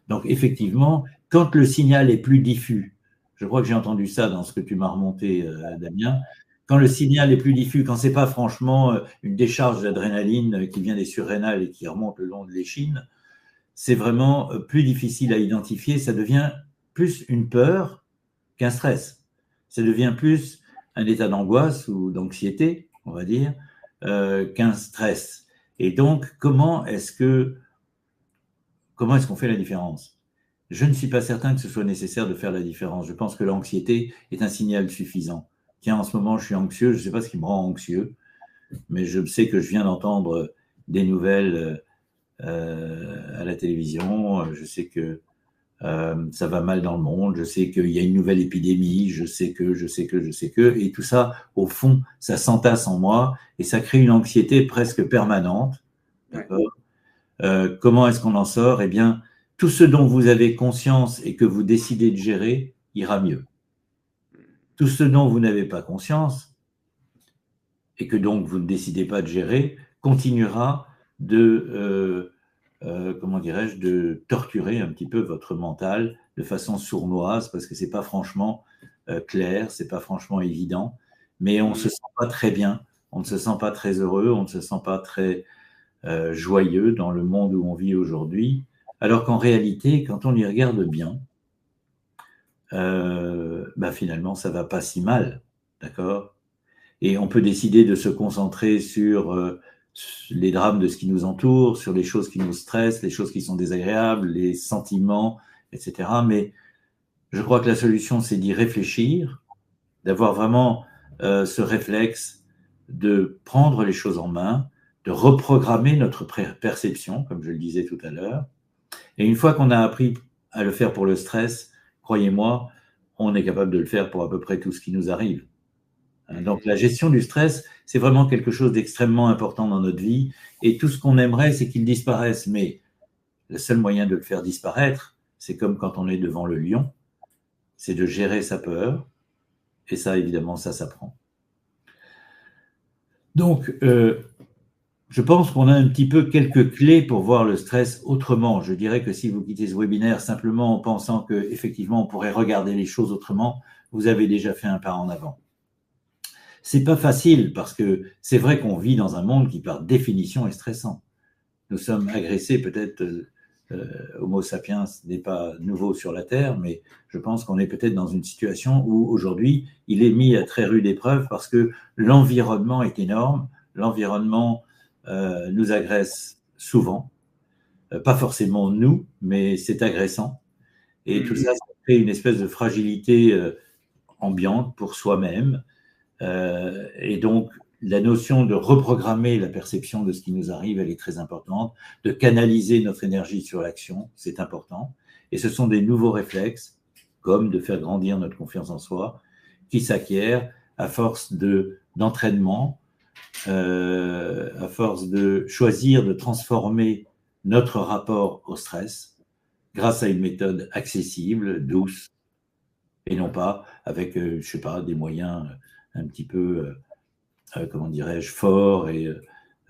Donc, effectivement, quand le signal est plus diffus, je crois que j'ai entendu ça dans ce que tu m'as remonté, Damien, quand le signal est plus diffus, quand ce n'est pas franchement une décharge d'adrénaline qui vient des surrénales et qui remonte le long de l'échine, c'est vraiment plus difficile à identifier. Ça devient plus une peur qu'un stress. Ça devient plus un état d'angoisse ou d'anxiété, on va dire, qu'un stress. Et donc, comment est-ce qu'on fait la différence ? Je ne suis pas certain que ce soit nécessaire de faire la différence. Je pense que l'anxiété est un signal suffisant. Tiens, en ce moment, je suis anxieux, je ne sais pas ce qui me rend anxieux, mais je sais que je viens d'entendre des nouvelles à la télévision, je sais que ça va mal dans le monde, je sais qu'il y a une nouvelle épidémie, je sais que, et tout ça, au fond, ça s'entasse en moi et ça crée une anxiété presque permanente. D'accord ? Comment est-ce qu'on en sort ? Eh bien, tout ce dont vous avez conscience et que vous décidez de gérer ira mieux. Tout ce dont vous n'avez pas conscience et que donc vous ne décidez pas de gérer continuera de torturer un petit peu votre mental de façon sournoise parce que c'est pas franchement clair, c'est pas franchement évident, mais on se sent pas très bien, on ne se sent pas très heureux, on ne se sent pas très joyeux dans le monde où on vit aujourd'hui, alors qu'en réalité, quand on y regarde bien, finalement, ça va pas si mal, d'accord ? Et on peut décider de se concentrer sur les drames de ce qui nous entoure, sur les choses qui nous stressent, les choses qui sont désagréables, les sentiments, etc. Mais je crois que la solution, c'est d'y réfléchir, d'avoir vraiment ce réflexe de prendre les choses en main, de reprogrammer notre perception, comme je le disais tout à l'heure. Et une fois qu'on a appris à le faire pour le stress, croyez-moi, on est capable de le faire pour à peu près tout ce qui nous arrive. Donc la gestion du stress, c'est vraiment quelque chose d'extrêmement important dans notre vie et tout ce qu'on aimerait, c'est qu'il disparaisse. Mais le seul moyen de le faire disparaître, c'est comme quand on est devant le lion, c'est de gérer sa peur et ça, évidemment, ça s'apprend. Donc, je pense qu'on a un petit peu quelques clés pour voir le stress autrement. Je dirais que si vous quittez ce webinaire simplement en pensant qu'effectivement, on pourrait regarder les choses autrement, vous avez déjà fait un pas en avant. C'est pas facile parce que c'est vrai qu'on vit dans un monde qui, par définition, est stressant. Nous sommes agressés, peut-être, Homo sapiens n'est pas nouveau sur la Terre, mais je pense qu'on est peut-être dans une situation où aujourd'hui, il est mis à très rude épreuve parce que l'environnement est énorme, l'environnement nous agresse souvent, pas forcément nous, mais c'est agressant. Et tout ça, ça crée une espèce de fragilité ambiante pour soi-même. Et donc, la notion de reprogrammer la perception de ce qui nous arrive, elle est très importante. De canaliser notre énergie sur l'action, c'est important. Et ce sont des nouveaux réflexes, comme de faire grandir notre confiance en soi, qui s'acquièrent à force d'entraînement, à force de choisir de transformer notre rapport au stress grâce à une méthode accessible, douce, et non pas avec, je sais pas, des moyens un petit peu, comment dirais-je, forts et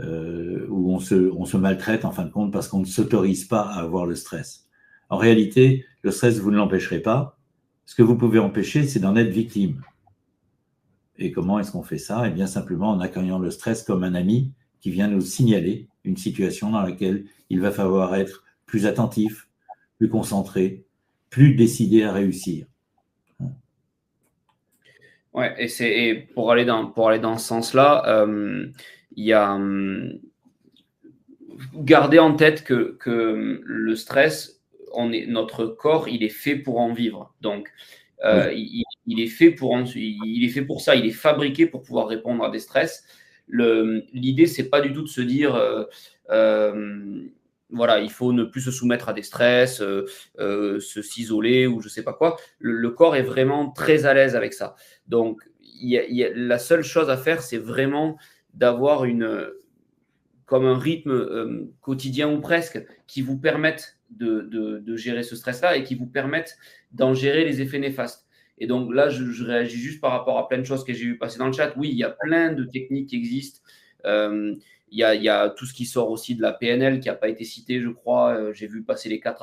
où on se maltraite en fin de compte parce qu'on ne s'autorise pas à avoir le stress. En réalité, le stress, vous ne l'empêcherez pas. Ce que vous pouvez empêcher, c'est d'en être victime. Et comment est-ce qu'on fait ça ? Eh bien, simplement en accueillant le stress comme un ami qui vient nous signaler une situation dans laquelle il va falloir être plus attentif, plus concentré, plus décidé à réussir. Ouais, et pour aller dans ce sens-là, il y a garder en tête que le stress, notre corps, il est fait pour en vivre. Donc, il est fait pour ça. Il est fabriqué pour pouvoir répondre à des stress. L'idée, c'est pas du tout de se dire, voilà, il faut ne plus se soumettre à des stress, s'isoler ou je sais pas quoi. Le corps est vraiment très à l'aise avec ça. Donc, la seule chose à faire, c'est vraiment d'avoir comme un rythme quotidien ou presque qui vous permette de gérer ce stress-là et qui vous permette d'en gérer les effets néfastes. Et donc là, je réagis juste par rapport à plein de choses que j'ai vu passer dans le chat. Oui, il y a plein de techniques qui existent. Il y a tout ce qui sort aussi de la PNL qui n'a pas été cité, je crois. J'ai vu passer les 4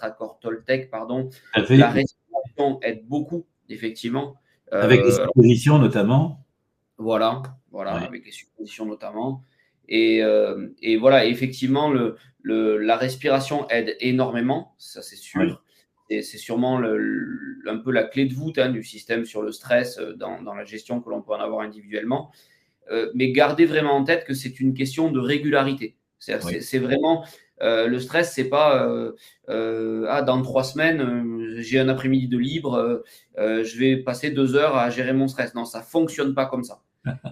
accords Toltec, pardon. La respiration aide beaucoup, effectivement. Avec les suppositions notamment. Voilà, ouais. Avec les suppositions notamment. Et voilà, effectivement, la respiration aide énormément, ça c'est sûr. Oui. Et c'est sûrement un peu la clé de voûte du système sur le stress dans la gestion que l'on peut en avoir individuellement. Mais gardez vraiment en tête que c'est une question de régularité. C'est vraiment le stress, c'est pas dans 3 semaines, j'ai un après-midi de libre, je vais passer 2 heures à gérer mon stress. Non, ça fonctionne pas comme ça.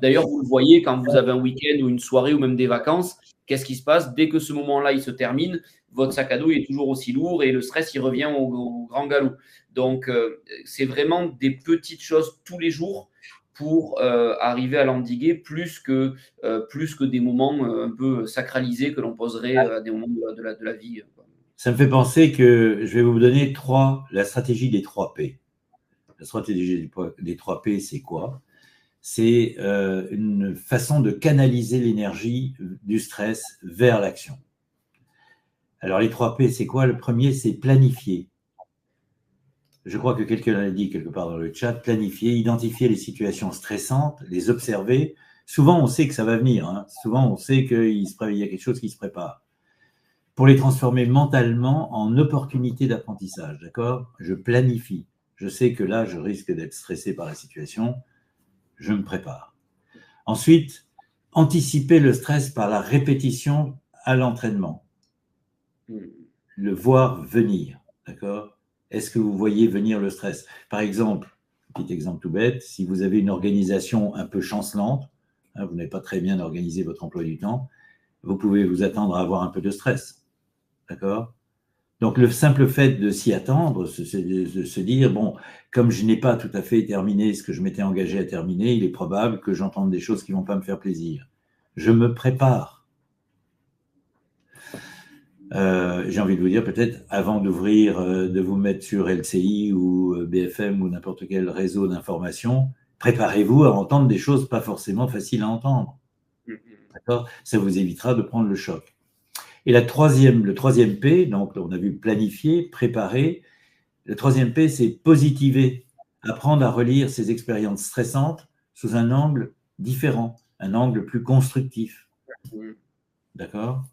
D'ailleurs, vous le voyez quand vous avez un week-end ou une soirée ou même des vacances, qu'est-ce qui se passe? Dès que ce moment-là, il se termine, votre sac à dos est toujours aussi lourd et le stress, il revient au grand galop. Donc, c'est vraiment des petites choses tous les jours pour arriver à l'endiguer plus que des moments un peu sacralisés que l'on poserait à des moments de la vie. Ça me fait penser que je vais vous donner la stratégie des 3 P. La stratégie des 3 P, c'est quoi? C'est une façon de canaliser l'énergie du stress vers l'action. Alors, les 3 P, c'est quoi? Le premier, c'est planifier. Je crois que quelqu'un l'a dit quelque part dans le chat, planifier, identifier les situations stressantes, les observer. Souvent, on sait que ça va venir. Hein. Souvent, on sait qu'il y a quelque chose qui se prépare. Pour les transformer mentalement en opportunité d'apprentissage, d'accord? Je planifie. Je sais que là, je risque d'être stressé par la situation. Je me prépare. Ensuite, anticiper le stress par la répétition à l'entraînement. Le voir venir, d'accord? Est-ce que vous voyez venir le stress? Par exemple, petit exemple tout bête, si vous avez une organisation un peu chancelante, vous n'avez pas très bien organisé votre emploi du temps, vous pouvez vous attendre à avoir un peu de stress, d'accord? Donc, le simple fait de s'y attendre, c'est de se dire, bon, comme je n'ai pas tout à fait terminé ce que je m'étais engagé à terminer, il est probable que j'entende des choses qui ne vont pas me faire plaisir. Je me prépare. J'ai envie de vous dire, peut-être, avant d'ouvrir, de vous mettre sur LCI ou BFM ou n'importe quel réseau d'information, préparez-vous à entendre des choses pas forcément faciles à entendre. D'accord? Ça vous évitera de prendre le choc. Et le troisième P, donc on a vu planifier, préparer. Le troisième P, c'est positiver, apprendre à relire ces expériences stressantes sous un angle différent, un angle plus constructif. D'accord?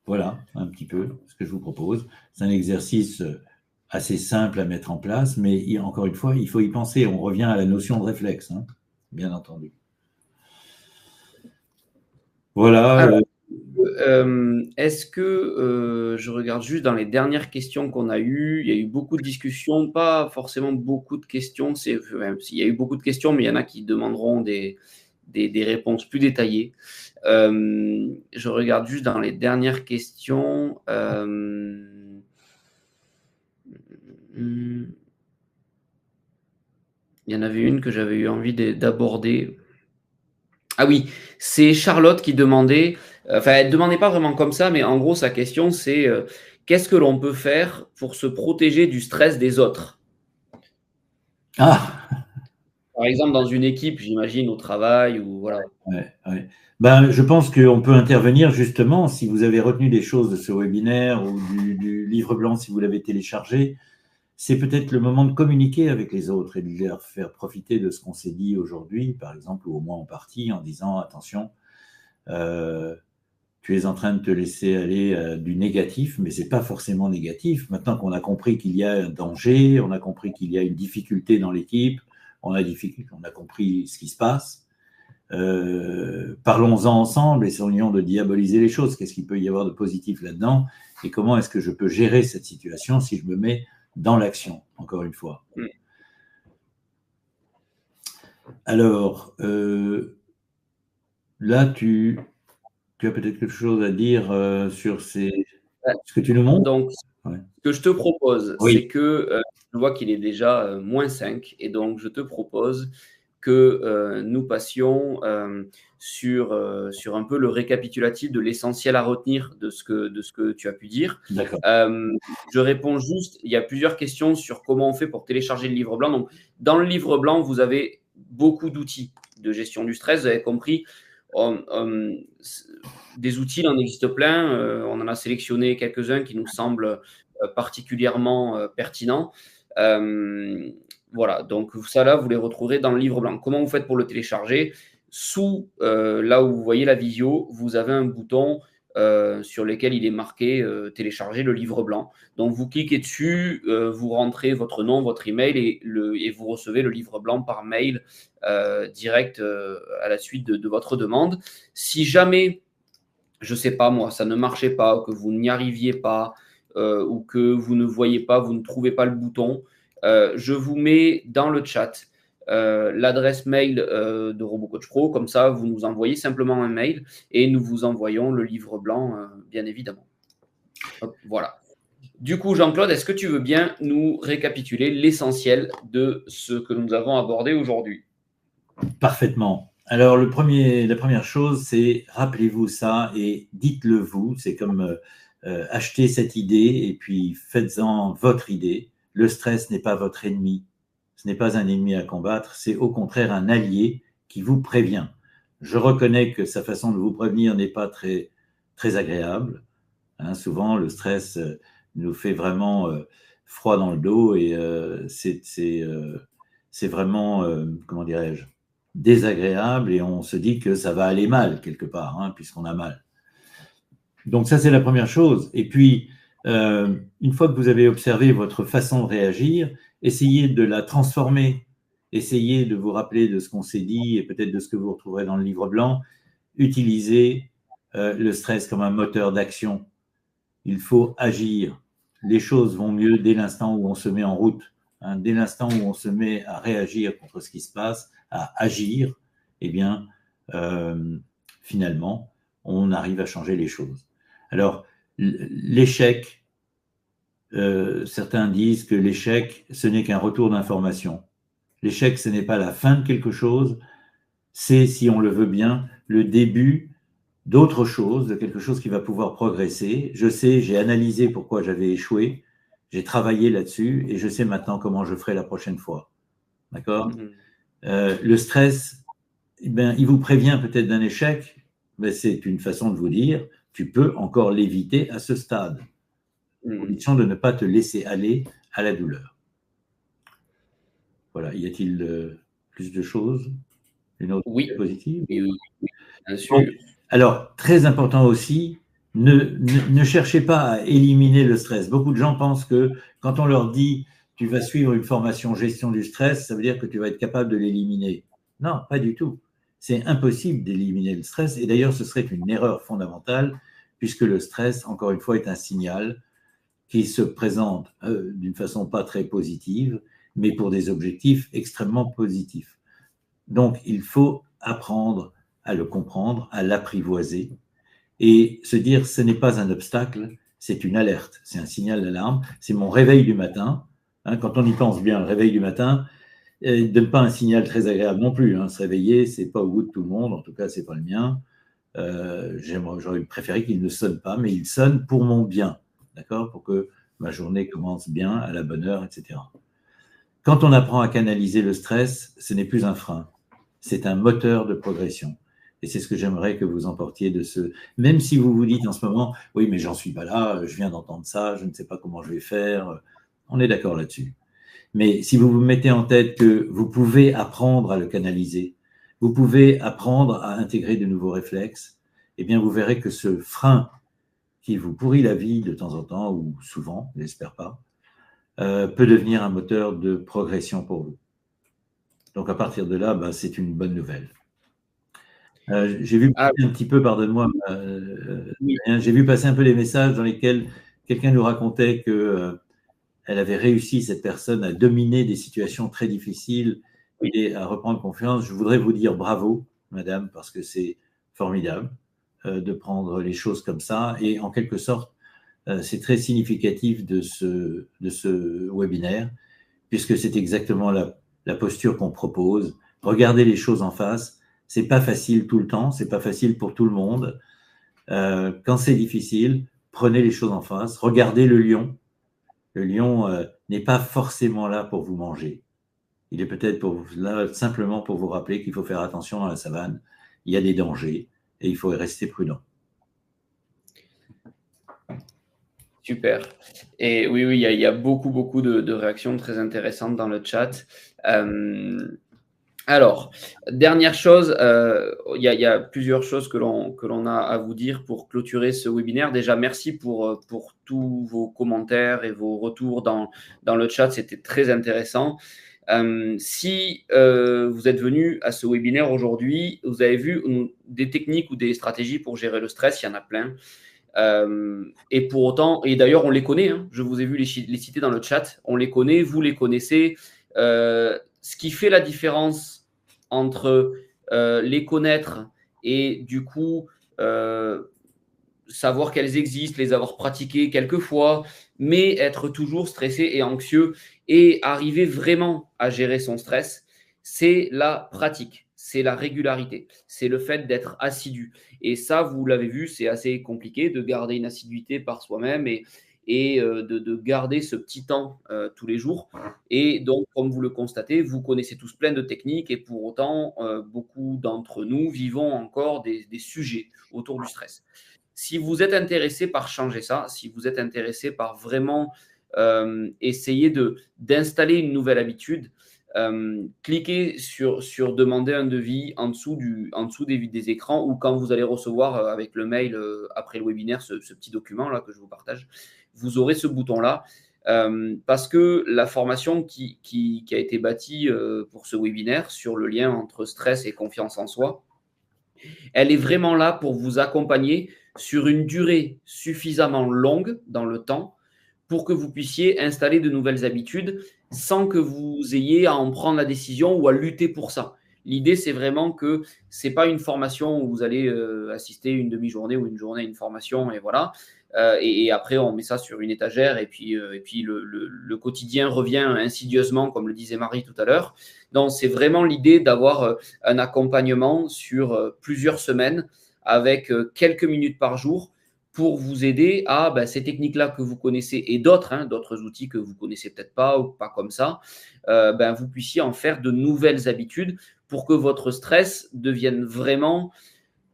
Voilà un petit peu ce que je vous propose. C'est un exercice assez simple à mettre en place, mais encore une fois, il faut y penser. On revient à la notion de réflexe, hein, bien entendu. Voilà. Alors, est-ce que je regarde juste dans les dernières questions qu'on a eues, il y a eu beaucoup de discussions, pas forcément beaucoup de questions. Il y a eu beaucoup de questions, mais il y en a qui demanderont des réponses plus détaillées. Je regarde juste dans les dernières questions. Il y en avait une que j'avais eu envie d'aborder. Ah oui, c'est Charlotte qui demandait, enfin elle ne demandait pas vraiment comme ça, mais en gros sa question c'est qu'est-ce que l'on peut faire pour se protéger du stress des autres? Par exemple dans une équipe, j'imagine, au travail ou voilà. Ouais. Ben, je pense qu'on peut intervenir justement, si vous avez retenu des choses de ce webinaire ou du livre blanc, si vous l'avez téléchargé, c'est peut-être le moment de communiquer avec les autres et de leur faire profiter de ce qu'on s'est dit aujourd'hui, par exemple, ou au moins en partie, en disant, attention, tu es en train de te laisser aller du négatif, mais ce n'est pas forcément négatif. Maintenant qu'on a compris qu'il y a un danger, on a compris qu'il y a une difficulté dans l'équipe, on a compris ce qui se passe. Parlons-en ensemble, essayons de diaboliser les choses. Qu'est-ce qu'il peut y avoir de positif là-dedans et comment est-ce que je peux gérer cette situation si je me mets dans l'action, encore une fois. Alors, là, tu as peut-être quelque chose à dire sur ce que tu nous montres. Donc, ce que je te propose, c'est que je vois qu'il est déjà -5 et donc je te propose que nous passions sur un peu le récapitulatif de l'essentiel à retenir de ce que tu as pu dire. D'accord. Je réponds juste, il y a plusieurs questions sur comment on fait pour télécharger le livre blanc. Donc, dans le livre blanc, vous avez beaucoup d'outils de gestion du stress, vous avez compris. Des outils, il en existe plein. On en a sélectionné quelques-uns qui nous semblent particulièrement pertinents. Voilà, donc ça là, vous les retrouverez dans le livre blanc. Comment vous faites pour le télécharger? Sous là où vous voyez la visio, vous avez un bouton sur lequel il est marqué télécharger le livre blanc. Donc vous cliquez dessus, vous rentrez votre nom, votre email et vous recevez le livre blanc par mail direct à la suite de votre demande. Si jamais, je ne sais pas moi, ça ne marchait pas, ou que vous n'y arriviez pas, ou que vous ne voyez pas, vous ne trouvez pas le bouton, je vous mets dans le chat l'adresse mail de RoboCoach Pro. Comme ça, vous nous envoyez simplement un mail et nous vous envoyons le livre blanc, bien évidemment. Hop, voilà. Du coup, Jean-Claude, est-ce que tu veux bien nous récapituler l'essentiel de ce que nous avons abordé aujourd'hui? Parfaitement. Alors, la première chose, c'est rappelez-vous ça et dites-le vous. C'est comme acheter cette idée et puis faites-en votre idée. Le stress n'est pas votre ennemi. Ce n'est pas un ennemi à combattre, c'est au contraire un allié qui vous prévient. Je reconnais que sa façon de vous prévenir n'est pas très, très agréable. Souvent, le stress nous fait vraiment froid dans le dos et c'est vraiment, comment dirais-je, désagréable et on se dit que ça va aller mal quelque part, puisqu'on a mal. Donc ça, c'est la première chose. Et puis, une fois que vous avez observé votre façon de réagir, essayez de la transformer, essayez de vous rappeler de ce qu'on s'est dit et peut-être de ce que vous retrouverez dans le livre blanc. Utilisez le stress comme un moteur d'action. Il faut agir. Les choses vont mieux dès l'instant où on se met en route. Dès l'instant où on se met à réagir contre ce qui se passe, à agir, eh bien, finalement, on arrive à changer les choses. Alors, l'échec, certains disent que l'échec, ce n'est qu'un retour d'information. L'échec, ce n'est pas la fin de quelque chose, c'est, si on le veut bien, le début d'autre chose, de quelque chose qui va pouvoir progresser. Je sais, j'ai analysé pourquoi j'avais échoué, j'ai travaillé là-dessus et je sais maintenant comment je ferai la prochaine fois. D'accord ? Le stress, eh bien, il vous prévient peut-être d'un échec, mais c'est une façon de vous dire, tu peux encore l'éviter à ce stade. Condition de ne pas te laisser aller à la douleur. Voilà, y a-t-il plus de choses? Une autre positive? Oui, bien sûr. Alors, très important aussi, ne cherchez pas à éliminer le stress. Beaucoup de gens pensent que quand on leur dit tu vas suivre une formation gestion du stress, ça veut dire que tu vas être capable de l'éliminer. Non, pas du tout. C'est impossible d'éliminer le stress et d'ailleurs ce serait une erreur fondamentale puisque le stress, encore une fois, est un signal qui se présente d'une façon pas très positive, mais pour des objectifs extrêmement positifs. Donc, il faut apprendre à le comprendre, à l'apprivoiser et se dire ce n'est pas un obstacle, c'est une alerte, c'est un signal d'alarme, c'est mon réveil du matin. Quand on y pense bien, le réveil du matin ne donne pas un signal très agréable non plus. Se réveiller, c'est pas au goût de tout le monde, en tout cas, c'est pas le mien. J'aurais préféré qu'il ne sonne pas, mais il sonne pour mon bien, d'accord, pour que ma journée commence bien, à la bonne heure, etc. Quand on apprend à canaliser le stress, ce n'est plus un frein, c'est un moteur de progression. Et c'est ce que j'aimerais que vous emportiez de ce... Même si vous vous dites en ce moment, oui, mais j'en suis pas là, je viens d'entendre ça, je ne sais pas comment je vais faire. On est d'accord là-dessus. Mais si vous vous mettez en tête que vous pouvez apprendre à le canaliser, vous pouvez apprendre à intégrer de nouveaux réflexes, eh bien, vous verrez que ce frein qui vous pourrit la vie de temps en temps, ou souvent, j'espère pas, peut devenir un moteur de progression pour vous. Donc, à partir de là, c'est une bonne nouvelle. J'ai vu passer un petit peu, pardonne-moi, Oui. j'ai vu passer un peu les messages dans lesquels quelqu'un nous racontait que elle avait réussi, cette personne, à dominer des situations très difficiles et à reprendre confiance. Je voudrais vous dire bravo, madame, parce que c'est formidable de prendre les choses comme ça. Et en quelque sorte, c'est très significatif de ce webinaire, puisque c'est exactement la posture qu'on propose. Regardez les choses en face. C'est pas facile tout le temps, c'est pas facile pour tout le monde. Quand c'est difficile, prenez les choses en face. Regardez le lion. Le lion n'est pas forcément là pour vous manger. Il est peut-être là simplement pour vous rappeler qu'il faut faire attention dans la savane. Il y a des dangers et il faut rester prudent. Super. Et oui, il y a beaucoup de réactions très intéressantes dans le chat. Alors, dernière chose, il y a plusieurs choses que l'on a à vous dire pour clôturer ce webinaire. Déjà, merci pour tous vos commentaires et vos retours dans le chat. C'était très intéressant. Si vous êtes venu à ce webinaire aujourd'hui, vous avez vu des techniques ou des stratégies pour gérer le stress. Il y en a plein. Et pour autant, et d'ailleurs, on les connaît. Hein, je vous ai vu les citer dans le chat. On les connaît, vous les connaissez. Ce qui fait la différence entre les connaître et du coup savoir qu'elles existent, les avoir pratiquées quelques fois, mais être toujours stressé et anxieux et arriver vraiment à gérer son stress, c'est la pratique, c'est la régularité, c'est le fait d'être assidu. Et ça, vous l'avez vu, c'est assez compliqué de garder une assiduité par soi-même et de garder ce petit temps tous les jours. Et donc, comme vous le constatez, vous connaissez tous plein de techniques et pour autant, beaucoup d'entre nous vivons encore des sujets autour du stress. Si vous êtes intéressé par changer ça, si vous êtes intéressé par vraiment essayer d'installer une nouvelle habitude, cliquez sur demander un devis en dessous des écrans ou quand vous allez recevoir avec le mail après le webinaire ce petit document là que je vous partage, vous aurez ce bouton-là. Parce que la formation qui a été bâtie pour ce webinaire sur le lien entre stress et confiance en soi, elle est vraiment là pour vous accompagner sur une durée suffisamment longue dans le temps pour que vous puissiez installer de nouvelles habitudes sans que vous ayez à en prendre la décision ou à lutter pour ça. L'idée, c'est vraiment que ce n'est pas une formation où vous allez assister une demi-journée ou une journée à une formation et voilà. Et après, on met ça sur une étagère et puis le quotidien revient insidieusement, comme le disait Marie tout à l'heure. Donc, c'est vraiment l'idée d'avoir un accompagnement sur plusieurs semaines avec quelques minutes par jour pour vous aider à ces techniques-là que vous connaissez et d'autres outils que vous ne connaissez peut-être pas ou pas comme ça, vous puissiez en faire de nouvelles habitudes pour que votre stress devienne vraiment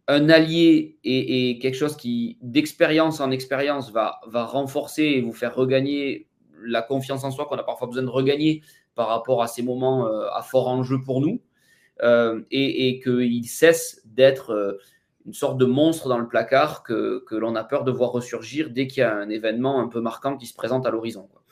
un allié et quelque chose qui, d'expérience en expérience, va renforcer et vous faire regagner la confiance en soi qu'on a parfois besoin de regagner par rapport à ces moments à fort enjeu pour nous, et qu'il cesse d'être une sorte de monstre dans le placard que l'on a peur de voir ressurgir dès qu'il y a un événement un peu marquant qui se présente à l'horizon, quoi.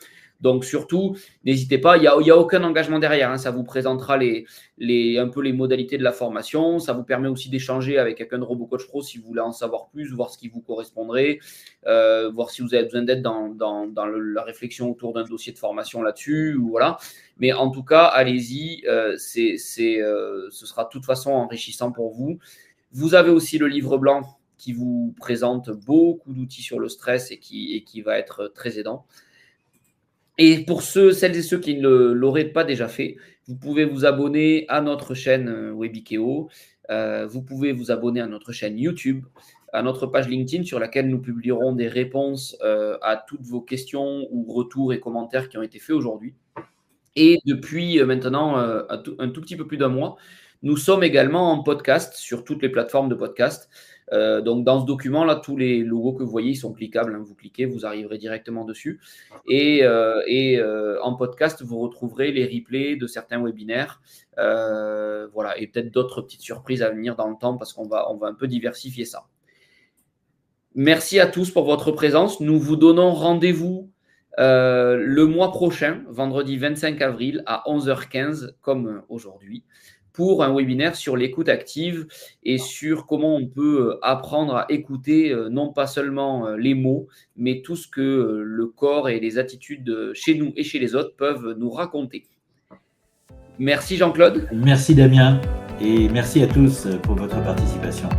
Donc surtout, n'hésitez pas, il n'y a aucun engagement derrière, hein. Ça vous présentera un peu les modalités de la formation. Ça vous permet aussi d'échanger avec quelqu'un de RoboCoach Pro si vous voulez en savoir plus, voir ce qui vous correspondrait, voir si vous avez besoin d'aide dans la réflexion autour d'un dossier de formation là-dessus. Ou voilà. Mais en tout cas, allez-y, ce sera de toute façon enrichissant pour vous. Vous avez aussi le livre blanc qui vous présente beaucoup d'outils sur le stress et qui va être très aidant. Et pour celles et ceux qui ne l'auraient pas déjà fait, vous pouvez vous abonner à notre chaîne Webikeo. Vous pouvez vous abonner à notre chaîne YouTube, à notre page LinkedIn sur laquelle nous publierons des réponses à toutes vos questions ou retours et commentaires qui ont été faits aujourd'hui. Et depuis maintenant un tout petit peu plus d'un mois, nous sommes également en podcast sur toutes les plateformes de podcast. Donc, dans ce document-là, tous les logos que vous voyez, ils sont cliquables. Hein. Vous cliquez, vous arriverez directement dessus. Et en podcast, vous retrouverez les replays de certains webinaires. Voilà, et peut-être d'autres petites surprises à venir dans le temps parce qu'on va un peu diversifier ça. Merci à tous pour votre présence. Nous vous donnons rendez-vous le mois prochain, vendredi 25 avril à 11h15, comme aujourd'hui, pour un webinaire sur l'écoute active et sur comment on peut apprendre à écouter non pas seulement les mots, mais tout ce que le corps et les attitudes chez nous et chez les autres peuvent nous raconter. Merci Jean-Claude. Merci Damien et merci à tous pour votre participation.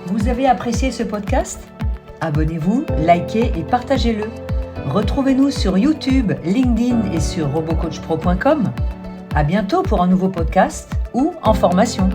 Vous avez apprécié ce podcast ? Abonnez-vous, likez et partagez-le. Retrouvez-nous sur YouTube, LinkedIn et sur robocoachpro.com. À bientôt pour un nouveau podcast ou en formation.